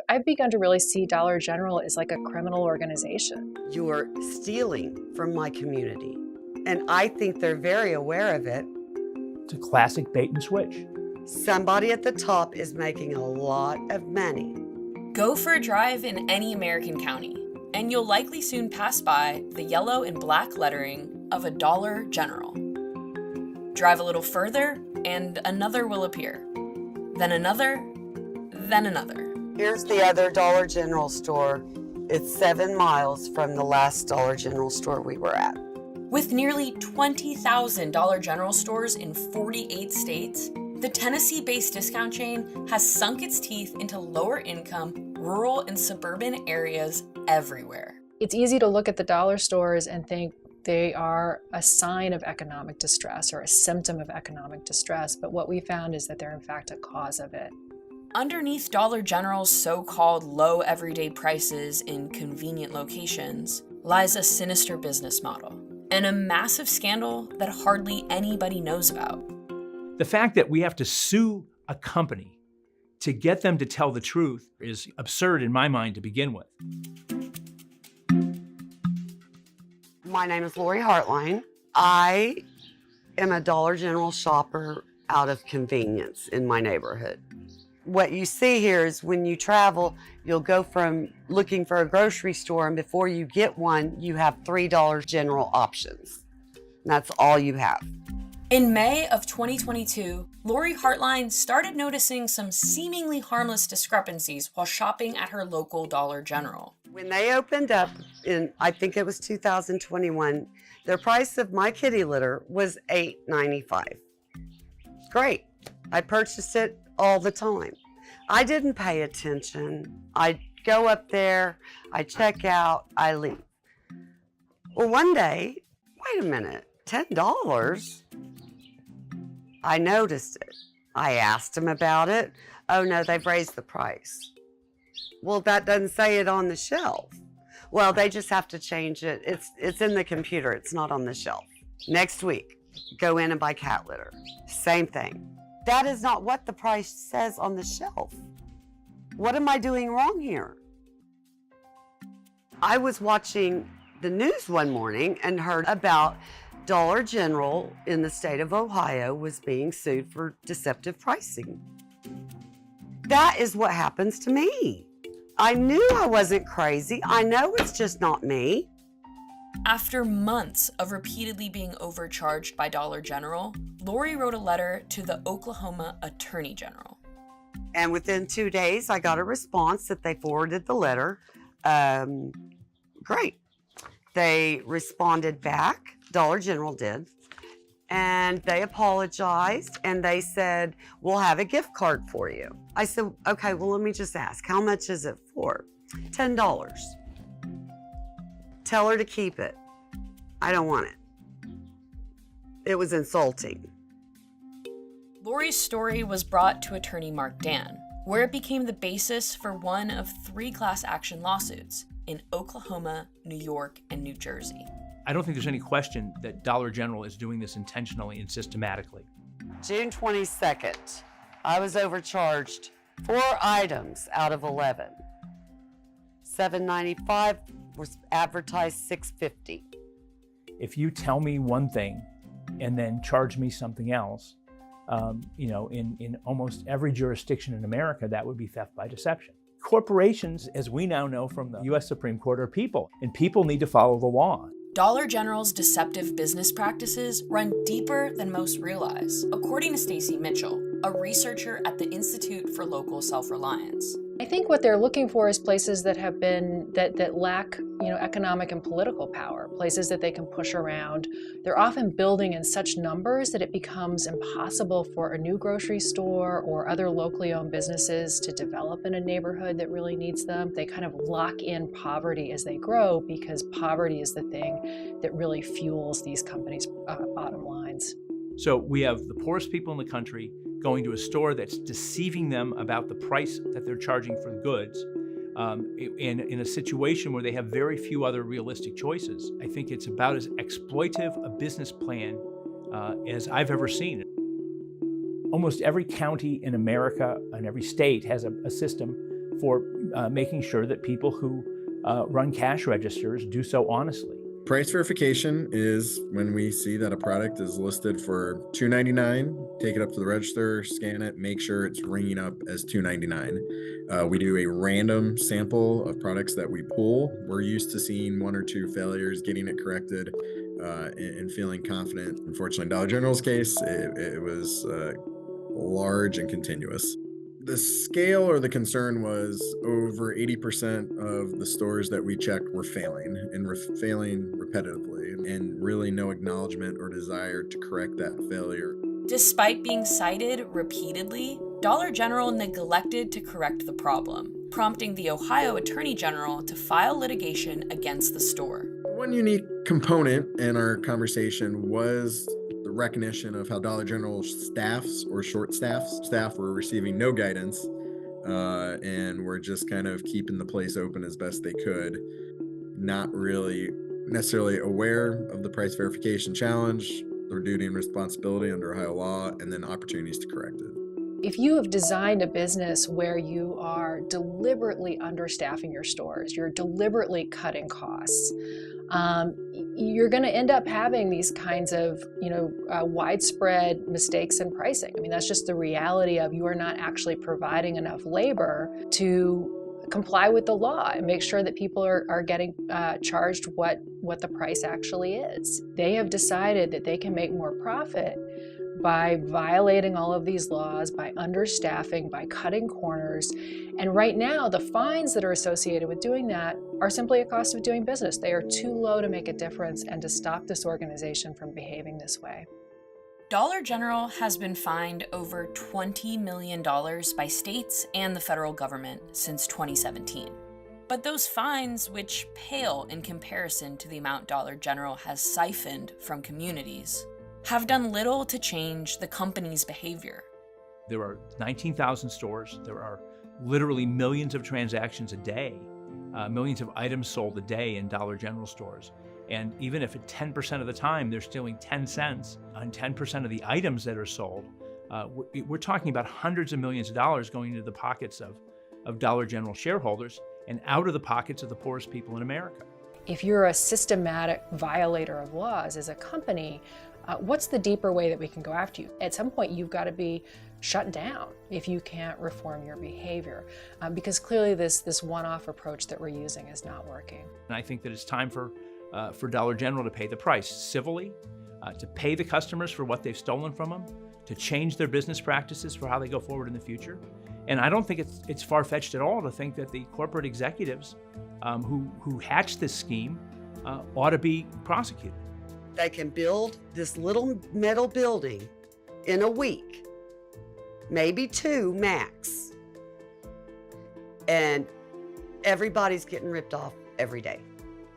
I've begun to really see Dollar General as like a criminal organization. You're stealing from my community, and I think they're very aware of it. It's a classic bait and switch. Somebody at the top is making a lot of money. Go for a drive in any American county, and you'll likely soon pass by the yellow and black lettering of a Dollar General. Drive a little further, and another will appear. Then another, then another. Here's the other Dollar General store. It's 7 miles from the last Dollar General store we were at. With nearly 20,000 Dollar General stores in 48 states, the Tennessee-based discount chain has sunk its teeth into lower-income, rural, and suburban areas everywhere. It's easy to look at the dollar stores and think they are a sign of economic distress or a symptom of economic distress, but what we found is that they're in fact a cause of it. Underneath Dollar General's so-called low everyday prices in convenient locations lies a sinister business model and a massive scandal that hardly anybody knows about. The fact that we have to sue a company to get them to tell the truth is absurd in my mind to begin with. My name is Lori Hartline. I am a Dollar General shopper out of convenience in my neighborhood. What you see here is when you travel, you'll go from looking for a grocery store, and before you get one, you have 3 Dollar General options. And that's all you have. In May of 2022, Lori Hartline started noticing some seemingly harmless discrepancies while shopping at her local Dollar General. When they opened up in, I think it was 2021, their price of my kitty litter was $8.95. Great. I purchased it all the time. I didn't pay attention. I go up there, I check out, I leave. Well, one day, wait a minute, $10? I noticed it. I asked him about it. Oh no, they've raised the price. Well, that doesn't say it on the shelf. Well, they just have to change it. It's in the computer, it's not on the shelf. Next week, go in and buy cat litter. Same thing. That is not what the price says on the shelf. What am I doing wrong here? I was watching the news one morning and heard about Dollar General in the state of Ohio was being sued for deceptive pricing. That is what happens to me. I knew I wasn't crazy. I know it's just not me. After months of repeatedly being overcharged by Dollar General, Lori wrote a letter to the Oklahoma Attorney General. And within 2 days, I got a response that they forwarded the letter. Great. They responded back, Dollar General did, and they apologized and they said, we'll have a gift card for you. I said, okay, well, let me just ask, how much is it for? $10. Tell her to keep it. I don't want it. It was insulting. Lori's story was brought to attorney Mark Dan, where it became the basis for one of 3 class action lawsuits in Oklahoma, New York, and New Jersey. I don't think there's any question that Dollar General is doing this intentionally and systematically. June 22nd, I was overcharged 4 items out of 11. $7.95 was advertised $6.50. If you tell me one thing and then charge me something else, in almost every jurisdiction in America, that would be theft by deception. Corporations, as we now know from the U.S. Supreme Court, are people, and people need to follow the law. Dollar General's deceptive business practices run deeper than most realize, according to Stacy Mitchell, a researcher at the Institute for Local Self-Reliance. I think what they're looking for is places that have been, that lack, economic and political power, places that they can push around. They're often building in such numbers that it becomes impossible for a new grocery store or other locally owned businesses to develop in a neighborhood that really needs them. They kind of lock in poverty as they grow because poverty is the thing that really fuels these companies' bottom lines. So we have the poorest people in the country going to a store that's deceiving them about the price that they're charging for the goods, in a situation where they have very few other realistic choices. I think it's about as exploitive a business plan as I've ever seen. Almost every county in America and every state has a system for making sure that people who run cash registers do so honestly. Price verification is when we see that a product is listed for $2.99, take it up to the register, scan it, make sure it's ringing up as $2.99. We do a random sample of products that we pull. We're used to seeing 1 or 2 failures, getting it corrected, and feeling confident. Unfortunately, in Dollar General's case, it was large and continuous. The scale or the concern was over 80% of the stores that we checked were failing and failing repetitively, and really no acknowledgement or desire to correct that failure. Despite being cited repeatedly, Dollar General neglected to correct the problem, prompting the Ohio Attorney General to file litigation against the store. One unique component in our conversation was the recognition of how Dollar General staffs or short staff were receiving no guidance, and were just kind of keeping the place open as best they could, not really necessarily aware of the price verification challenge, their duty and responsibility under Ohio law, and then opportunities to correct it. If you have designed a business where you are deliberately understaffing your stores, you're deliberately cutting costs, you're going to end up having these kinds of, widespread mistakes in pricing. I mean, that's just the reality of you are not actually providing enough labor to comply with the law and make sure that people are getting charged what the price actually is. They have decided that they can make more profit by violating all of these laws, by understaffing, by cutting corners. And right now, the fines that are associated with doing that are simply a cost of doing business. They are too low to make a difference and to stop this organization from behaving this way. Dollar General has been fined over $20 million by states and the federal government since 2017. But those fines, which pale in comparison to the amount Dollar General has siphoned from communities, have done little to change the company's behavior. There are 19,000 stores. There are literally millions of transactions a day, millions of items sold a day in Dollar General stores. And even if at 10% of the time they're stealing 10 cents on 10% of the items that are sold, we're talking about hundreds of millions of dollars going into the pockets of Dollar General shareholders and out of the pockets of the poorest people in America. If you're a systematic violator of laws as a company, what's the deeper way that we can go after you? At some point, you've got to be shut down if you can't reform your behavior, because clearly this one-off approach that we're using is not working. And I think that it's time for Dollar General to pay the price civilly, to pay the customers for what they've stolen from them, to change their business practices for how they go forward in the future. And I don't think it's far-fetched at all to think that the corporate executives who hatched this scheme ought to be prosecuted. They can build this little metal building in a week, maybe 2 max, and everybody's getting ripped off every day.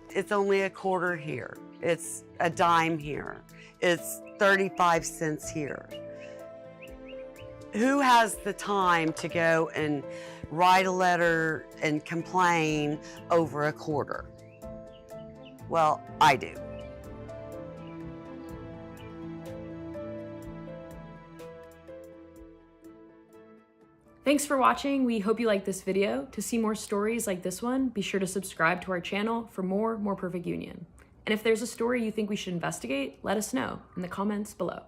It's only a quarter here. It's a dime here. It's 35 cents here. Who has the time to go and write a letter and complain over a quarter? Well, I do. Thanks for watching. We hope you liked this video. To see more stories like this one, be sure to subscribe to our channel for more Perfect Union. And if there's a story you think we should investigate, let us know in the comments below.